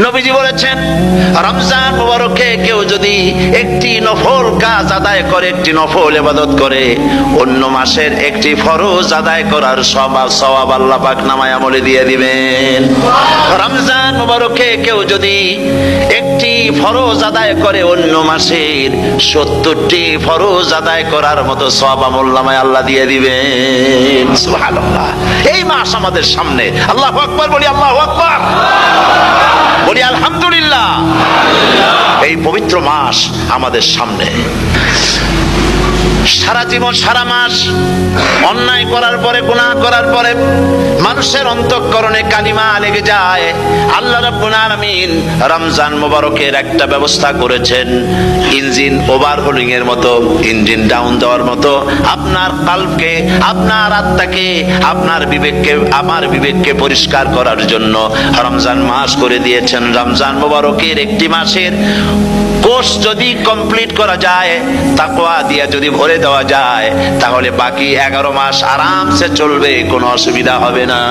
নবীজি বলেছেন, রমজান মুবারকে কেউ যদি একটি নফল কাজ আদায় করে, একটি নফল ইবাদত করে, অন্য মাসের একটি ফরজ আদায় করার সওয়াব আল্লাহ পাক নামায় আমলে দিয়ে দিবেন। রমজান মুবারকে কেউ যদি একটি ফরজ আদায় করে, অন্য মাসের 70টি ফরজ আদায় করার মতো সওয়াব আমল নামায় আল্লাহ দিয়ে দিবেন। সুবহানাল্লাহ। এই মাস আমাদের সামনে। আল্লাহু আকবার বলি, আল্লাহু আকবার বলি, আলহামদুলিল্লাহ। এই পবিত্র মাস আমাদের সামনে। সারা জীবন, সারা মাস অন্যায় করার পরে, গুনাহ করার পরে মানুষের অন্তঃকরণে কালিমা লেগে যায়। আল্লাহ রাব্বুল আলামিন রমজান মুবারকের একটা ব্যবস্থা করেছেন, ইঞ্জিন ওভারহোলিং এর মতো, ইঞ্জিন ডাউন দেওয়ার মতো, আপনার কলবকে, আপনার আত্মাকে, আপনার বিবেককে, আমার বিবেককে পরিষ্কার করার জন্য রমজান মাস করে দিয়েছেন। রমজান মুবারকের একটি মাসের কোর্স যদি কমপ্লিট করা যায়, তাকওয়া দিয়ে যদি ভরে দেওয়া যায়, তাহলে বাকি 11 মাস আরামসে চলবে, কোনো অসুবিধা হবে না।